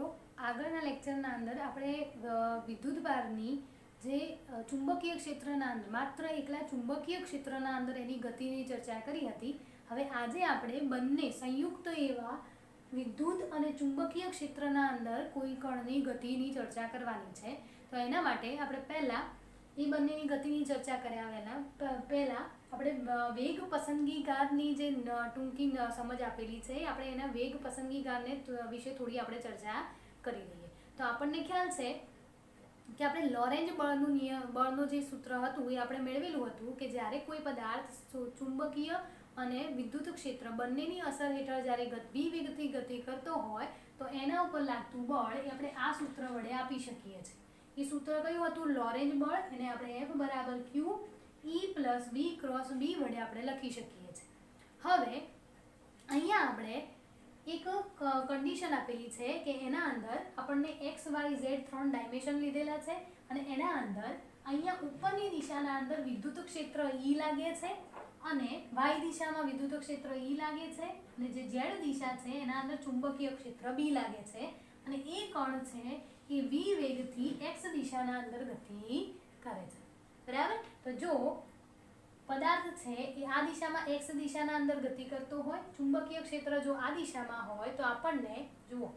મિત્રો, આગળના લેક્ચરના અંદર આપણે વિદ્યુતભારની જે ચુંબકીય ક્ષેત્રના અંદર માત્ર એકલા ચુંબકીય ક્ષેત્રના અંદર એની ગતિની ચર્ચા કરી હતી. હવે આજે આપણે બંને સંયુક્ત એવા વિદ્યુત અને ચુંબકીય ક્ષેત્રના અંદર કોઈ કણની ગતિની ચર્ચા કરવાની છે. તો એના માટે આપણે પહેલાં એ બંનેની ગતિની ચર્ચા કર્યા પહેલાં આપણે વેગ પસંદગીકારની જે ટૂંકી સમજ આપેલી છે, આપણે એના વેગ પસંદગીકારને વિશે થોડી આપણે ચર્ચા કરી લઈએ. તો આપણને ખ્યાલ છે કે આપણે લોરેન્જ બળનું જે સૂત્ર હતું એ આપણે મેળવેલું હતું કે જ્યારે કોઈ પદાર્થ ચુંબકીય અને વિદ્યુત ક્ષેત્ર બંનેની અસર હેઠળ જ્યારે v વેગથી ગતિ કરતો હોય તો એના ઉપર લાગતું બળ એ આપણે આ સૂત્ર વડે આપી શકીએ છીએ. એ સૂત્ર કયું હતું? લોરેન્જ બળ. એને આપણે F બરાબર Q E plus V cross B વડે આપણે લખી શકીએ છીએ. હવે અહીંયા આપણે એક કન્ડિશન આપેલી છે કે એના અંદર આપણને x y z 3 ડાયમેન્શન લીધેલા છે અને એના અંદર અહીંયા ઉપરની દિશાના અંદર વિદ્યુત ક્ષેત્ર E લાગે છે અને y દિશામાં વિદ્યુત ક્ષેત્ર E લાગે છે અને જે z દિશા છે એના અંદર ચુંબકીય ક્ષેત્ર B લાગે છે અને એ કણ છે એ v વેગથી x દિશાના અંદર ગતિ કરે છે. બરાબર? તો જો પદાર્થ છે એ આ દિશામાં x દિશાના અંદર ગતિ કરતો હોય, ચુંબકીય ક્ષેત્ર જો આ દિશામાં હોય તો આપણને જુઓ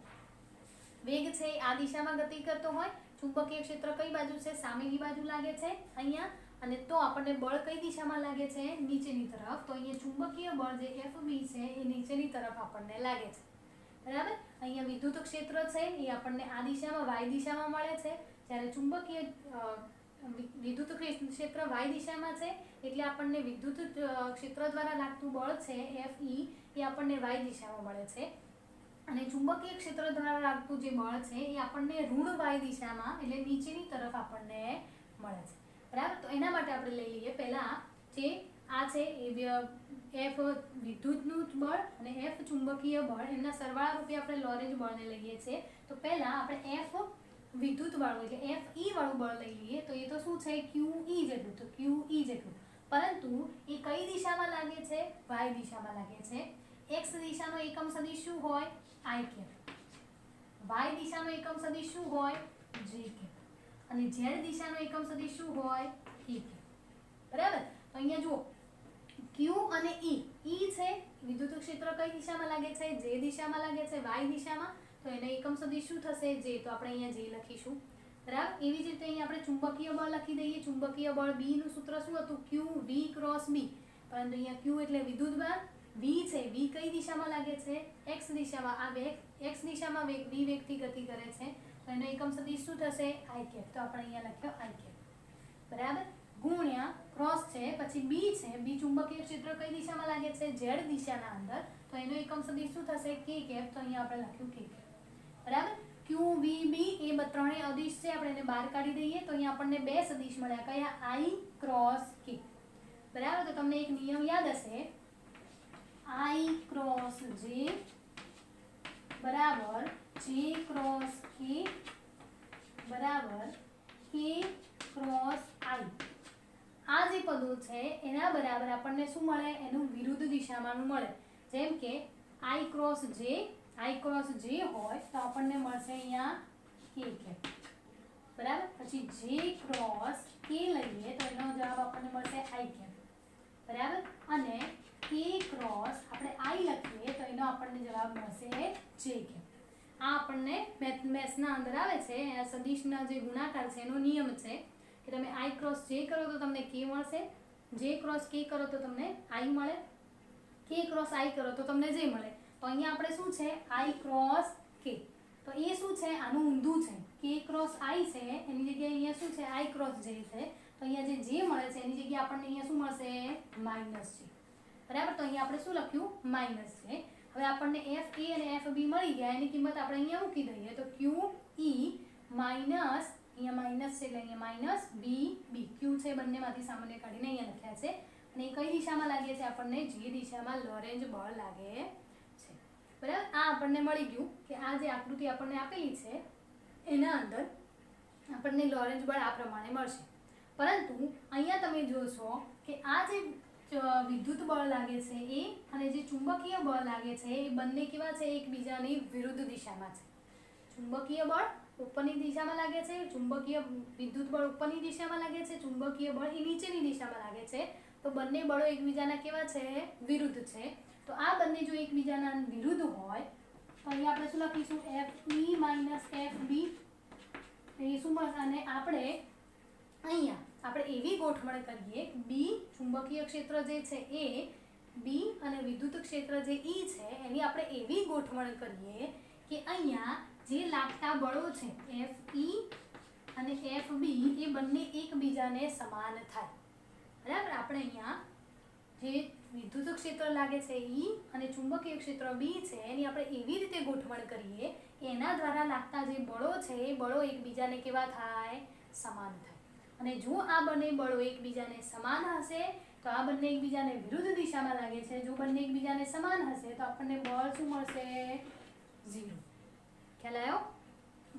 વેગ છે આ દિશામાં ગતિ કરતો હોય, ચુંબકીય ક્ષેત્ર કઈ બાજુ છે? સામેની બાજુ લાગે છે અહીંયા. અને તો આપણને બળ કઈ દિશામાં લાગે છે? નીચેની તરફ. તો અહીંયા ચુંબકીય બળ જે Fb છે એ નીચેની તરફ આપણને લાગે છે. બરાબર? અહીંયા વિદ્યુત ક્ષેત્ર છે એ આપણને આ દિશામાં y દિશામાં મળે છે, જ્યારે ચુંબકીય વિદ્યુત ક્ષેત્ર y દિશામાં છે એટલે આપણને વિદ્યુત ક્ષેત્ર દ્વારા લાગતું બળ છે Fe એ આપણને y દિશામાં મળે છે અને ચુંબકીય ક્ષેત્ર દ્વારા લાગતું જે બળ છે એ આપણને ઋણ y દિશામાં એટલે નીચેની તરફ આપણને મળે છે. બરાબર? તો એના માટે આપણે લઈ લઈએ પહેલાં જે આ છે એ F વિદ્યુતનું બળ અને F ચુંબકીય બળ એમના સરવાળા રૂપે આપણે લોરેન્જ બળને લઈએ છીએ. તો પહેલાં આપણે F વિદ્યુત વાળું એટલે Fe વાળું બળ લઈ લઈએ. તો એ તો શું છે? QE જેટલું. તો QE જેટલું, પરંતુ એ કઈ દિશામાં લાગે છે? y દિશામાં લાગે છે. x દિશાનો એકમ સદિશ શું હોય? I cap. y દિશાનો એકમ સદિશ શું હોય? j cap. અને z દિશાનો એકમ સદિશ શું હોય? E cap. બરાબર? તો અહીંયા જુઓ Q અને E. E છે વિદ્યુત ક્ષેત્ર કઈ દિશામાં લાગે છે? j દિશામાં લાગે છે, y દિશામાં. તો એને એકમ સદિશ શું થશે? j. તો આપણે અહીંયા j લખીશું. બરાબર? એવી જ રીતે અહીંયા આપણે ચુંબકીય બળ લખી દઈએ. ચુંબકીય બળ B નું સૂત્ર શું હતું? Q V cross B. પરંતુ અહીંયા Q એટલે વિદ્યુત બળ, V છે V કઈ દિશામાં લાગે છે? x દિશામાં. આ વેગ x દિશામાં વેગ v વેગથી ગતિ કરે છે તો એનો એકમ સદિશ શું થશે? I cap. તો આપણે અહીંયા લખ્યો I કેપ. બરાબર? ગુણ્યા ક્રોસ છે, પછી B છે. B ચુંબકીય ક્ષેત્ર કઈ દિશામાં લાગે છે? z દિશાના અંદર. તો એનો એકમ સદિશ શું થશે? K cap. તો અહીંયા આપણે લખ્યું K કેપ. બરાબર? Q V B એ ત્રણેય અદિશ છે, આપણે એને બહાર કાઢી દઈએ તો અહીંયા આપણને બે સદિશ મળ્યા. કયા? I cross K. બરાબર? તો તમને એક નિયમ યાદ હશે, I ક્રોસ J બરાબર J ક્રોસ K બરાબર K ક્રોસ I. આ જે પદો છે એના બરાબર આપણને શું મળે? એનું વિરુદ્ધ દિશામાંનું મળે. જેમ કે I ક્રોસ J હોય તો આપણને મળશે અહીંયા K કેપ. બરાબર? પછી J ક્રોસ K લઈએ તો એનો જવાબ આપણને મળશે I કેપ. બરાબર? અને K ક્રોસ આપણે I લખીએ તો એનો આપણને જવાબ મળશે J કેપ. આ આપણને મેથ્સના અંદર આવે છે, સદિશના જે ગુણાકાર છે એનો નિયમ છે કે તમે I ક્રોસ J કરો તો તમને K મળશે, J ક્રોસ K કરો તો તમને I મળે, K ક્રોસ I કરો તો તમને J મળે. તો અહીંયા આપણે શું છે? I cross K. તો એ શું છે? આનું ઊંધું છે. K ક્રોસ I છે એની જગ્યાએ અહીંયા શું છે? I ક્રોસ J છે. તો અહીંયા જે J મળે છે એની જગ્યાએ આપણને અહીંયા શું મળશે? Minus J. બરાબર? તો અહીંયા આપણે શું લખ્યું? Minus J. હવે આપણને Fa અને Fb મળી ગયા, એની કિંમત આપણે અહીંયા મૂકી દઈએ તો QE માઇનસ, અહીંયા માઇનસ છે એટલે અહીંયા માઇનસ VB. Q છે બંનેમાંથી સામાન્ય કાઢીને અહીંયા લખ્યા છે અને એ કઈ દિશામાં લાગે છે? આપણને J દિશામાં લોરેન્જ બળ લાગે છે. બરાબર? આ આપણને મળી ગયું કે આ જે આકૃતિ આપણને આપેલી છે એના અંદર આપણને લોરેન્જ બળ આ પ્રમાણે મળશે. પરંતુ અહીંયા તમે જોશો કે આ જે વિદ્યુત બળ લાગે છે એ અને જે ચુંબકીય બળ લાગે છે એ બંને કેવા છે? એકબીજાની વિરુદ્ધ દિશામાં છે. ચુંબકીય બળ ઉપરની દિશામાં લાગે છે, ચુંબકીય વિદ્યુત બળ ઉપરની દિશામાં લાગે છે, ચુંબકીય બળ એ નીચેની દિશામાં લાગે છે. તો બંને બળો એકબીજાના કેવા છે? વિરુદ્ધ છે. તો આ બંને જો એકબીજાના વિરુદ્ધ હોય તો અહીંયા આપણે શું લખીશું? Fe - Fb એ શું મળશે? અને આપણે અહીંયા આપણે એવી ગોઠવણ કરીએ, બી ચુંબકીય ક્ષેત્ર જે છે એ બી અને વિદ્યુત ક્ષેત્ર જે ઈ છે એની આપણે એવી ગોઠવણ કરીએ કે અહીંયા જે લાગતા બળો છે Fe અને Fb એ બંને એકબીજાને સમાન થાય. બરાબર? આપણે અહીંયા જે વિદ્યુત ક્ષેત્ર લાગે છે ઈ અને ચુંબકીય ક્ષેત્ર બી છે એની આપણે એવી રીતે ગોઠવણ કરીએ કે એના દ્વારા લાગતા જે બળો છે એ બળો એકબીજાને કેવા થાય? સમાન થાય. અને જો આ બંને બળો એકબીજાને સમાન હશે તો આ બંને એકબીજાને વિરુદ્ધ દિશામાં લાગે છે. જો બંને એકબીજાને સમાન હશે તો આપણને બળ શું મળશે? 0. ખ્યાલ આવ્યો?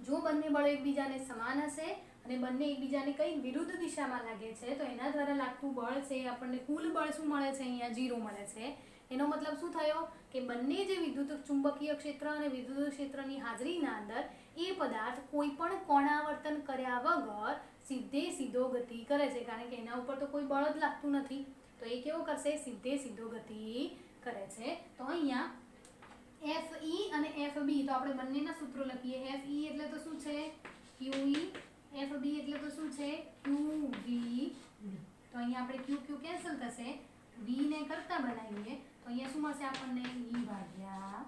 જો બંને બળો એકબીજાને સમાન હશે અને બંને એકબીજાને કઈ વિરુદ્ધ દિશામાં લાગે છે તો એના દ્વારા લાગતું બળ છે આપણને કુલ બળ શું મળે છે? અહીંયા 0 મળે છે. એનો મતલબ શું થયો કે બંને જે વિદ્યુત ચુંબકીય ક્ષેત્ર અને વિદ્યુત ક્ષેત્રની હાજરીના અંદર એ પદાર્થ કોઈ પણ કોણાવર્તન કર્યા વગર સીધો ગતિ કરે છે, કારણ કે એના ઉપર તો કોઈ બળ જ લાગતું નથી. તો એ કેવો કરશે? સીધો ગતિ કરે છે. તો અહીંયા Fe અને Fb તો આપણે બંનેના સૂત્રો લખીએ. Fe એટલે તો શું છે? Qe. Fb એટલે તો શું છે? Qv. તો અહીંયા આપણે Q કેન્સલ થશે, v ને કરતા બનાવીએ તો અહીંયા શું મળશે આપણને? E ભાગ્યા.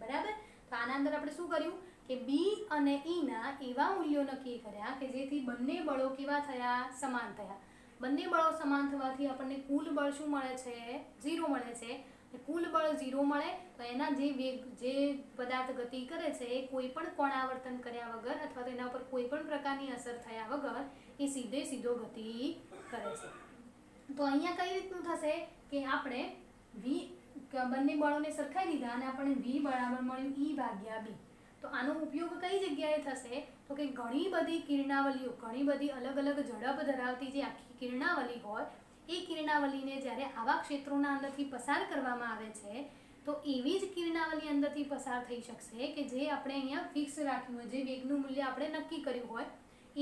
બરાબર? તો આના અંદર આપણે શું કર્યું કે b અને e ના એવા મૂલ્યો નક્કી કર્યા કે જેથી બંને બળો કેવા થયા? સમાન થયા. બંને બળો સમાન થવાથી આપણને કુલ બળ શું મળે છે? 0 મળે છે. કુલ બળ 0 મળે તો એના જે પદાર્થ ગતિ કરે છે એ કોઈ પણ કોણાવર્તન કર્યા વગર અથવા તો એના ઉપર કોઈ પણ પ્રકારની અસર થયા વગર એ સીધો ગતિ કરે છે. તો અહીંયા કઈ રીતનું થશે કે આપણે બંને બળોને સરખાઈ દીધા અને આપણને v બરાબર મળ્યું E ભાગ્યા b. તો આનો ઉપયોગ કઈ જગ્યાએ થશે? તો કે ઘણી બધી કિરણાવલીઓ, ઘણી બધી અલગ અલગ ઝડપ ધરાવતી જે આખી કિરણાવલી હોય એ કિરણાવલીને જ્યારે આવા ક્ષેત્રોના અંદરથી પસાર કરવામાં આવે છે તો એવી જ કિરણાવલી અંદરથી પસાર થઈ શકશે કે જે આપણે અહીંયા ફિક્સ રાખ્યું હોય, જે વેગનું મૂલ્ય આપણે નક્કી કર્યું હોય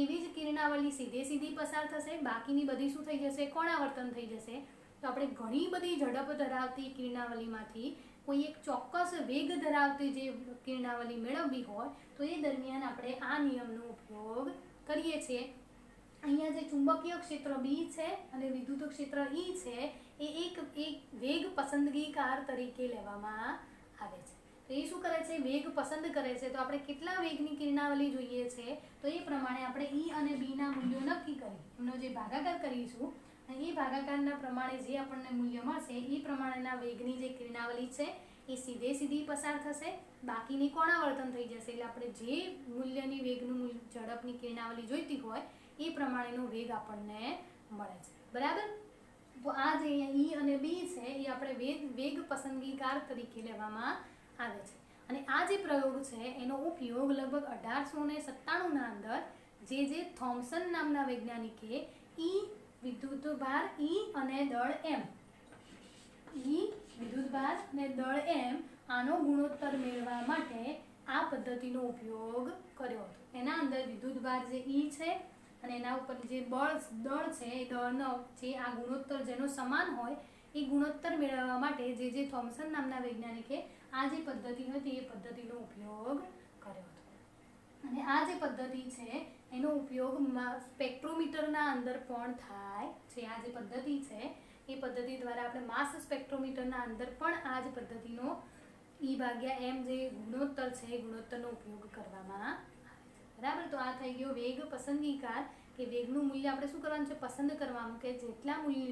એવી જ કિરણાવલી સીધી પસાર થશે. બાકીની બધી શું થઈ જશે? કોણાવર્તન થઈ જશે. તો આપણે ઘણી બધી ઝડપ ધરાવતી કિરણાવલીમાંથી કોઈ એક ચોક્કસ વેગ ધરાવતી જે કિરણાવલી મેળવવી હોય તો એ દરમિયાન આપણે આ નિયમનો ઉપયોગ કરીએ છીએ. અહીંયા જે ચુંબકીય ક્ષેત્ર બી છે અને વિદ્યુત ક્ષેત્ર ઈ છે એ એક વેગ પસંદગીકાર તરીકે લેવામાં આવે છે. તો એ શું કરે છે? વેગ પસંદ કરે છે. તો આપણે કેટલા વેગની કિરણાવલી જોઈએ છે તો એ પ્રમાણે આપણે ઈ અને બી ના મૂલ્યો નક્કી કરી એમનો જે ભાગાકાર કરીશું અને એ ભાગાકારના પ્રમાણે જે આપણને મૂલ્ય મળશે એ પ્રમાણેના વેગની જે કિરણાવલી છે એ સીધી પસાર થશે, બાકીની કોણાવર્તન થઈ જશે. એટલે આપણે જે મૂલ્યની વેગનું ઝડપની કિરણાવલી જોઈતી હોય એ પ્રમાણેનો વેગ આપણને મળે છે. બરાબર? તો આ જે ઈ અને બી છે એ આપણે વેગ પસંદગીકાર તરીકે લેવામાં આવે છે. અને આ જે પ્રયોગ છે એનો ઉપયોગ લગભગ 1897 ના અંદર જે થોમ્સન નામના વૈજ્ઞાનિકે ઈ વિદ્યુતભાર ઈ અને દળ m આનો ગુણોત્તર મેળવવા માટે આ પદ્ધતિનો ઉપયોગ કર્યો હતો. એના અંદર વિદ્યુતભાર જે ઈ છે અને એના ઉપર જે દળ છે એ દળનો જે આ ગુણોત્તર જેનો સમાન હોય એ ગુણોત્તર મેળવવા માટે જે થોમ્સન નામના વૈજ્ઞાનિકે આ જે પદ્ધતિ હતી એ પદ્ધતિનો ઉપયોગ કર્યો હતો. અને આ જે પદ્ધતિ છે એનો ઉપયોગ સ્પેક્ટ્રોમીટરના અંદર પણ થાય છે. આ જે પદ્ધતિ છે એ પદ્ધતિ દ્વારા આપણે માસ સ્પેક્ટ્રોમીટરના અંદર પણ આ જ પદ્ધતિનો E ભાગ્યા m જે ગુણોત્તર છે એ ગુણોત્તરનો ઉપયોગ કરવામાં આવે છે. બરાબર? તો આ થઈ ગયો વેગ પસંદગીકાર કે વેગનું મૂલ્ય આપણે શું કરવાનું છે? પસંદ કરવાનું કે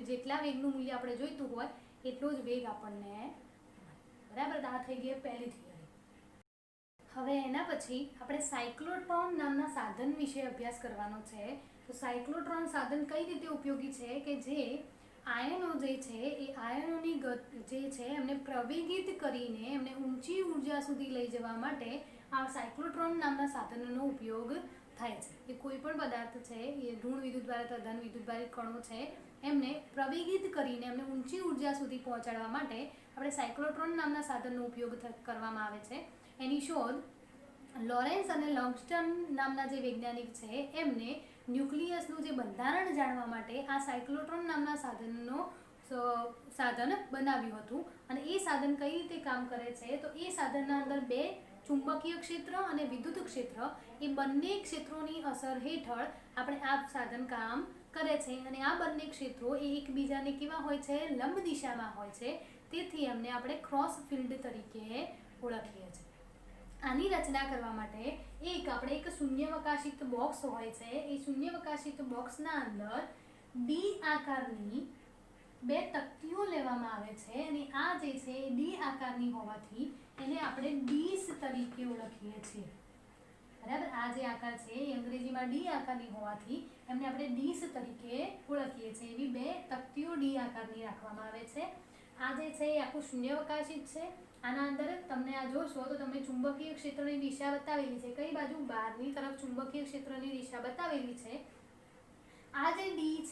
જેટલા વેગનું મૂલ્ય આપણે જોઈતું હોય એટલો જ વેગ આપણને મળે. બરાબર? આ થઈ ગઈ પહેલી થિયરી. હવે એના પછી આપણે સાયક્લોટ્રોન નામના સાધન વિશે અભ્યાસ કરવાનો છે. તો સાયક્લોટ્રોન સાધન કઈ રીતે ઉપયોગી છે કે જે આયનો જે છે એ આયનોની જે છે એમને પ્રવેગિત કરીને એમને ઊંચી ઉર્જા સુધી લઈ જવા માટે આ સાયક્લોટ્રોન નામના સાધનોનો ઉપયોગ થાય છે. એ કોઈ પણ પદાર્થ છે એ ઋણ વિદ્યુતભાર અથવા ધન વિદ્યુતભાર કણો છે એમને પ્રવેગિત કરીને એમને ઊંચી ઉર્જા સુધી પહોંચાડવા માટે આપણે સાયક્લોટ્રોન નામના સાધનનો ઉપયોગ કરવામાં આવે છે. એની શોધ લોરેન્સ અને લોંગસ્ટન નામના જે વૈજ્ઞાનિક છે એમને ન્યુક્લિયસનું જે બંધારણ જાણવા માટે આ સાયક્લોટ્રોન નામના સાધન બનાવ્યું હતું. અને એ સાધન કઈ રીતે કામ કરે છે તો એ સાધનના અંદર બે ચુંબકીય ક્ષેત્ર અને વિદ્યુત ક્ષેત્ર એ બંને ક્ષેત્રોની અસર હેઠળ આપણે આ સાધન કામ કરે છે. અને આ બંને ક્ષેત્રો એ એકબીજાને કેવા હોય છે, લંબ દિશામાં હોય છે. તેથી એમને આપણે ક્રોસ ફિલ્ડ તરીકે ઓળખીએ છીએ. આની રચના કરવા માટે આપણે એક શૂન્યાવકાશિત બોક્સ હોય છે. એ શૂન્યાવકાશિત બોક્સના અંદર ડી આકારની બે તકતીઓ લેવામાં આવે છે અને આ જે છે એ ડી આકારની હોવાથી એને આપણે ડીશ તરીકે ઓળખીએ છીએ. બરાબર, આ જે આકાર છે એ અંગ્રેજીમાં ડી આકારની હોવાથી એમને આપણે ડીશ તરીકે ઓળખીએ છીએ. એવી બે તકતીઓ ડી આકારની રાખવામાં આવે છે. આ જે છે એ આખું શૂન્યાવકાશિત છે. આના અંદર તમને આ જોશો તો તમને ચુંબકીય ક્ષેત્રની દિશા બતાવેલી છે. કઈ બાજુ? બહારની તરફ ચુંબકીય ક્ષેત્રની દિશા બતાવેલી છે. આ જે ડી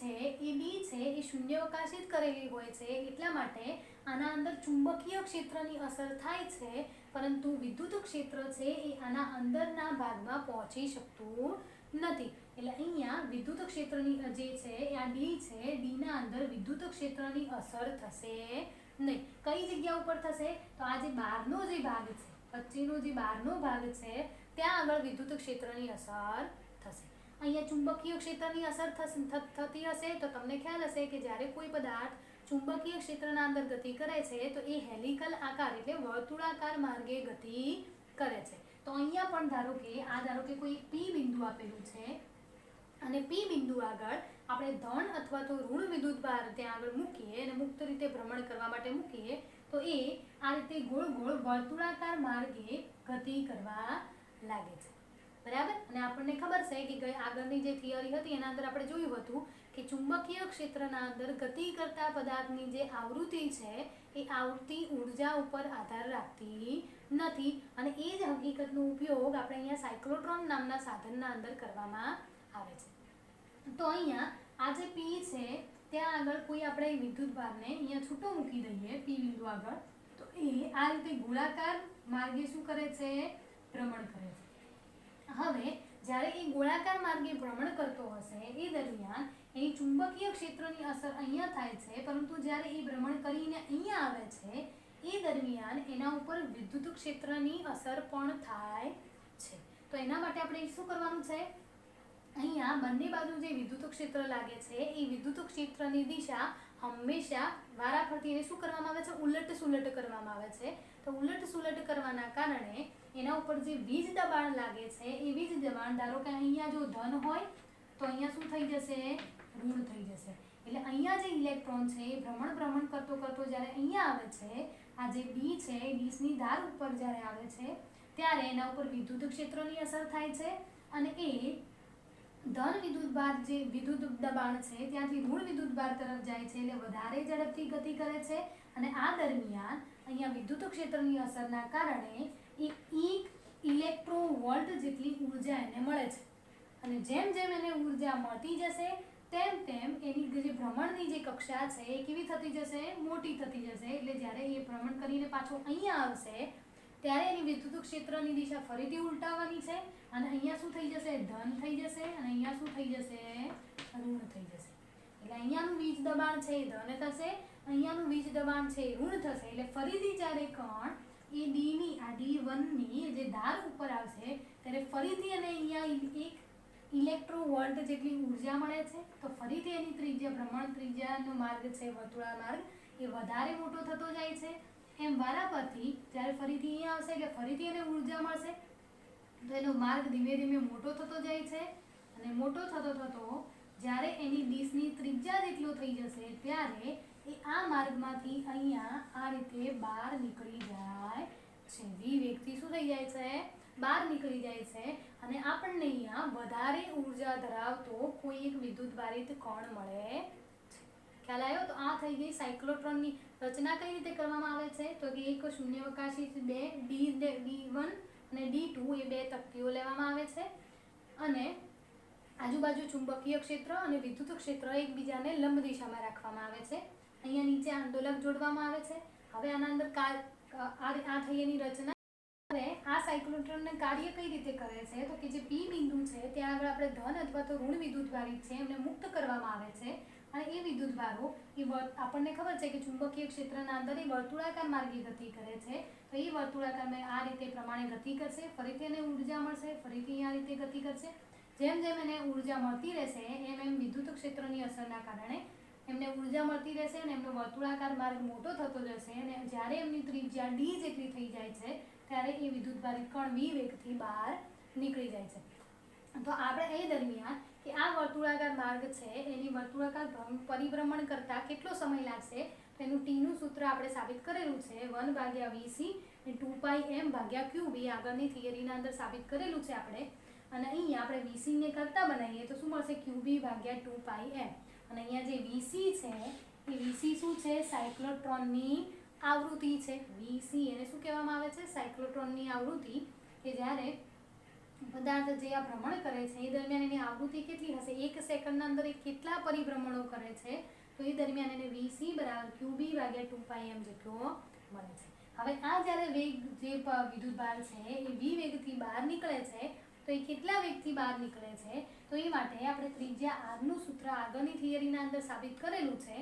છે એ શૂન્યાવકાશિત કરેલી હોય છે. એટલા માટે આના અંદર ચુંબકીય ક્ષેત્રની અસર થાય છે, પરંતુ વિદ્યુત ક્ષેત્ર છે એ આના અંદરના ભાગમાં પહોંચી શકતું નથી. એટલે અહીંયા વિદ્યુત ક્ષેત્રની જે છે એ આ ડી છે, ડીના અંદર વિદ્યુત ક્ષેત્રની અસર થશે નહીં. કઈ જગ્યા ઉપર થશે તો આ જે બહારનો જે ભાગ છે, વચ્ચેનો જે બહારનો ભાગ છે ત્યાં આગળ વિદ્યુત ક્ષેત્રની અસર થશે. અહીંયા ચુંબકીય ક્ષેત્રની અસર થતી હશે તો તમને ખ્યાલ હશે કે જ્યારે કોઈ પદાર્થ ચુંબકીય ક્ષેત્રના અંદર ગતિ કરે છે તો એ હેલિકલ આકાર એટલે વર્તુળાકાર માર્ગે ગતિ કરે છે. તો અહીંયા પણ ધારો કે કોઈ પી બિંદુ આપેલું છે અને પી બિંદુ આગળ આપણે ધન અથવા તો ઋણ વિદ્યુતભાર ત્યાં આગળ મૂકીએ અને મુક્ત રીતે ભ્રમણ કરવા માટે મૂકીએ તો એ આ રીતે ગોળ ગોળ વર્તુળાકાર માર્ગે ગતિ કરવા લાગે છે. બરાબર, અને આપણને ખબર છે કે આગળની જે થિયરી હતી એના અંદર આપણે જોયું હતું કે ચુંબકીય ક્ષેત્રના અંદર ગતિ કરતા પદાર્થની જે આવૃત્તિ છે એ આવૃત્તિ ઉર્જા ઉપર આધાર રાખતી નથી. અને એ જ હકીકતનો ઉપયોગ આપણે અહીંયા સાયક્લોટ્રોન નામના સાધનના અંદર કરવામાં આવે છે. તો અહીંયા આ જે પી છે ત્યાં આગળ કોઈ આપણે વિદ્યુતભારને અહીંયા છૂટો મૂકી દઈએ પી બિંદુ આગળ તો એ આ રીતે ગોળાકાર માર્ગે શું કરે છે? ભ્રમણ કરે છે. હવે જ્યારે એ ગોળાકાર માર્ગે ભ્રમણ કરતો હશે એ દરમિયાન એની ચુંબકીય ક્ષેત્રની અસર અહીંયા થાય છે, પરંતુ જ્યારે એ ભ્રમણ કરીને અહીંયા આવે છે એ દરમિયાન એના ઉપર વિદ્યુત ક્ષેત્રની અસર પણ થાય છે. તો એના માટે આપણે શું કરવાનું છે? અહીંયા બંને બાજુ જે વિદ્યુત ક્ષેત્ર લાગે છે એ વિદ્યુત ક્ષેત્રની દિશા હંમેશા વારાફરતી એને શું કરવામાં આવે છે? ઉલટ સુલટ કરવામાં આવે છે. તો ઉલટ સુલટ કરવાના કારણે એના ઉપર જે વીજ દબાણ લાગે છે એ વીજ દબાણ ધારો કે અહીંયા જો ધન હોય તો અહીંયા શું થઈ જશે? ઋણ થઈ જશે. એટલે અહીંયા જે ઇલેક્ટ્રોન છે એ ભ્રમણ કરતો જ્યારે અહીંયા આવે છે, આ જે ડી છે ડીની ધાર ઉપર જ્યારે આવે છે ત્યારે એના ઉપર વિદ્યુત ક્ષેત્રની અસર થાય છે અને એ ધન વિદ્યુતભાર જે વિદ્યુત દબાણ છે ત્યાંથી ઋણ વિદ્યુતભાર તરફ જાય છે, એટલે વધારે ઝડપથી ગતિ કરે છે. અને આ દરમિયાન અહીંયા વિદ્યુત ક્ષેત્રની અસરના કારણે એક ઇલેક્ટ્રોવોલ્ટ જેટલી ઉર્જા એને મળે છે. અને જેમ જેમ એને ઉર્જા મળતી જશે તેમ એની જે ભ્રમણની જે કક્ષા છે એ કેવી થતી જશે? મોટી થતી જશે. એટલે જ્યારે એ ભ્રમણ કરીને પાછો અહીંયા આવશે ત્યારે એની વિદ્યુત ક્ષેત્રની દિશા ફરીથી ઉલટાવવાની છે અને અહીંયા શું થઈ જશે? ધન થઈ જશે અને અહીંયા શું થઈ જશે? ઋણ થઈ જશે. એટલે અહીંયાનું વીજ દબાણ છે એ ધન થશે, અહીંયાનું વીજ દબાણ છે એ ઋણ થશે. એટલે ફરીથી જ્યારે કણ એ ડીની આ D1ની જે ધાર ઉપર આવશે ત્યારે ફરીથી એને અહીંયા એક ઇલેક્ટ્રોવોલ્ટ જેટલી ઉર્જા મળે છે. તો ફરીથી એની ભ્રમણ ત્રિજ્યાનો માર્ગ છે વર્તુળાકાર માર્ગ એ વધારે મોટો થતો જાય છે. એમ વારાફરતી જ્યારે ફરીથી અહીંયા આવશે એટલે ફરીથી એને ઉર્જા મળશે તો એનો માર્ગ ધીમે ધીમે મોટો થતો જાય છે અને મોટો થતો જ્યારે એની ડીશની ત્રિજ્યા જેટલો થઈ જશે ત્યારે એ આ માર્ગમાંથી અહીંયા આ રીતે બહાર નીકળી જાય છે. વી વેગથી શું થઈ જાય છે? બહાર નીકળી જાય છે અને આપણને અહીંયા વધારે ઉર્જા ધરાવતો કોઈ એક વિદ્યુતભારિત કણ મળે છે. ખ્યાલ આવ્યો? તો આ થઈ ગઈ સાયક્લોટ્રોનની રચના. કઈ રીતે કરવામાં આવે છે તો કે એક શૂન્યાવકાશી બે D1 અને D2 એ બે તકતીઓ લેવામાં આવે છે અને આજુબાજુ ચુંબકીય ક્ષેત્ર અને વિદ્યુત ક્ષેત્ર એકબીજાને લંબ દિશામાં રાખવામાં આવે છે. અહીંયા નીચે આંદોલક જોડવામાં આવે છે. હવે આના અંદર આ થઈ એની રચના. હવે આ સાયક્લોટ્રોનને કાર્ય કઈ રીતે કરે છે તો કે જે પી બિંદુ છે ત્યાં આગળ આપણે ધન અથવા તો ઋણ વિદ્યુતભારિત છે એમને મુક્ત કરવામાં આવે છે અને એ વિદ્યુતભારો આપણને ખબર છે કે ચુંબકીય ક્ષેત્રના અંદર એ વર્તુળાકાર માર્ગે ગતિ કરે છે તો એ વર્તુળાકારમાં આ રીતે પ્રમાણે ગતિ કરશે, ફરીથી એને ઉર્જા મળશે, ફરીથી આ રીતે ગતિ કરશે. જેમ જેમ એને ઉર્જા મળતી રહેશે એમ એમ વિદ્યુત ક્ષેત્રની અસરના કારણે એમને ઉર્જા મળતી રહેશે અને એમનો વર્તુળાકાર માર્ગ મોટો થતો જશે અને જ્યારે એમની ત્રિજ્યા ડી જેટલી થઈ જાય છે ત્યારે એ વિદ્યુતભારિત કણ વી વેગથી બહાર નીકળી જાય છે. તો આપણે એ દરમિયાન કે આ વર્તુળાકાર માર્ગ છે એની વર્તુળાકાર પરિભ્રમણ કરતાં કેટલો સમય લાગશે તો એનું ટીનું સૂત્ર આપણે સાબિત કરેલું છે 1/VC અને 2πm/ક્યુબ એ આગળની થિયરીના અંદર સાબિત કરેલું છે આપણે. અને અહીંયા આપણે વીસીને કરતા બનાવીએ તો શું મળશે QB/2πm. અને અહીંયા જે વીસી છે એ વીસી શું છે સાયક્લોટ્રોનની આવૃત્તિ છે. વીસી એને શું કહેવામાં આવે છે સાયક્લોટ્રોનની આવૃત્તિ કે જ્યારે પદાર્થ જે આ ભ્રમણ કરે છે એ દરમિયાન એની આવૃત્તિ કેટલી હશે 1 સેકન્ડના અંદર એ કેટલા પરિભ્રમણો કરે છે તો એ દરમિયાન એને વીસી બરાબર QB/2πm જેટલો મળે છે. હવે આ જ્યારે વેગ જે વિદ્યુતભાર છે એ વી વેગથી બહાર નીકળે છે તો એ કેટલા વેગથી બહાર નીકળે છે તો એ માટે આપણે ત્રિજ્યા આરનું સૂત્ર આગળની થિયરીના અંદર સાબિત કરેલું છે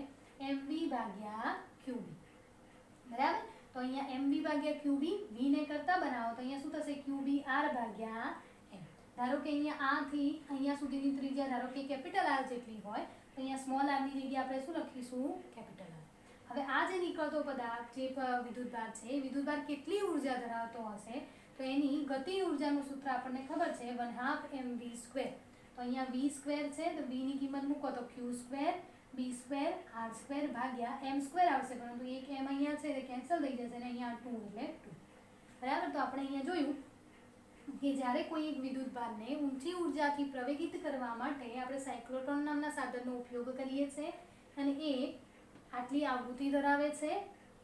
mv/qb. બરાબર. તો અહીંયા mv/qb વીને કરતા બનાવો તો અહીંયા શું થશે qbr/m. ધારો કે અહીંયા આથી અહીંયા સુધીની ત્રિજ્યા ધારો કે કેપિટલ આર જેટલી હોય તો અહીંયા સ્મોલ આરની જગ્યાએ આપણે શું લખીશું કેપિટલ આર. હવે આ જે નીકળતો પદાર્થ જે વિદ્યુતભાર છે એ વિદ્યુતભાર કેટલી ઉર્જા ધરાવતો હશે તો એની ગતિ ઉર્જાનું સૂત્ર આપણને ખબર છે 1/2 mv². તો અહીંયા v² છે તો v ની કિંમત મૂકો તો q² b² r² ભાગ્યા m² આવશે, પરંતુ એક m અહીંયા છે તે કેન્સલ થઈ જશે અને અહીંયા 2 એટલે 2. બરાબર. તો આપણે અહીંયા જોયું કે જ્યારે કોઈ એક વિદ્યુતભારને ઊંચી ઉર્જાથી પ્રવેગિત કરવા માટે આપણે સાયક્લોટ્રોન નામના સાધનનો ઉપયોગ કરીએ છીએ અને એ આટલી આવૃત્તિ ધરાવે છે,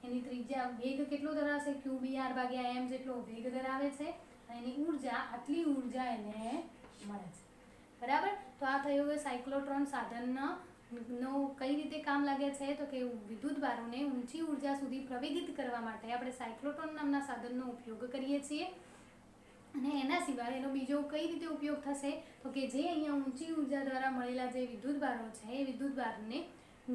એની ત્રિજ્યા વેગ કેટલો ધરાવશે QBR/m જેટલો વેગ ધરાવે છે અને એની ઉર્જા આટલી ઉર્જા એને મળે છે. બરાબર. તો આ થયું સાયક્લોટ્રોન સાધનનો કઈ રીતે કામ લાગે છે તો કે વિદ્યુતભારોને ઊંચી ઉર્જા સુધી પ્રવેગિત કરવા માટે આપણે સાયક્લોટ્રોન નામના સાધનનો ઉપયોગ કરીએ છીએ. અને એના સિવાય એનો બીજો કઈ રીતે ઉપયોગ થશે તો કે જે અહીંયા ઊંચી ઉર્જા દ્વારા મળેલા જે વિદ્યુતભારો છે એ વિદ્યુતભારને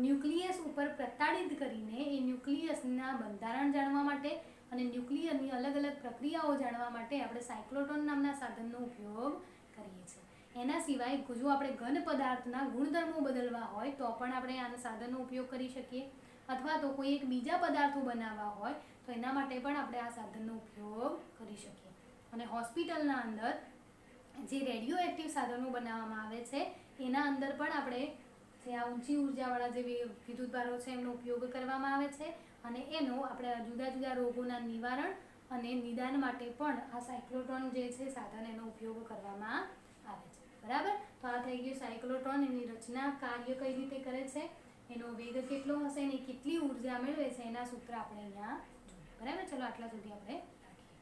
ન્યુક્લિયસ ઉપર પ્રતાડિત કરીને એ ન્યુક્લિયસના બંધારણ જાણવા માટે અને ન્યુક્લિયરની અલગ અલગ પ્રક્રિયાઓ જાણવા માટે આપણે સાયક્લોટ્રોન નામના સાધનનો ઉપયોગ કરીએ છીએ. એના સિવાય જો આપણે ઘન પદાર્થના ગુણધર્મો બદલવા હોય તો પણ આપણે આના સાધનનો ઉપયોગ કરી શકીએ, અથવા તો કોઈ એક બીજા પદાર્થો બનાવવા હોય તો એના માટે પણ આપણે આ સાધનનો ઉપયોગ કરી શકીએ. અને હોસ્પિટલના અંદર જે રેડિયો એક્ટિવ સાધનો બનાવવામાં આવે છે એના અંદર પણ આપણે જે આ ઊંચી ઉર્જાવાળા જે વિદ્યુતભારો છે એમનો ઉપયોગ કરવામાં આવે છે અને એનો આપણે જુદા જુદા રોગોના નિવારણ અને નિદાન માટે પણ આ સાયક્લોટ્રોન જે છે સાધન એનો ઉપયોગ કરવામાં આવે છે. બરાબર. તો આ થઈ ગયું સાયક્લોટ્રોન, એની રચના, કાર્ય કઈ રીતે કરે છે, એનો વેગ કેટલો હશે અને કેટલી ઉર્જા મેળવે છે એના સૂત્ર આપણે અહીંયા જોયું. બરાબર. ચલો આટલા સુધી આપણે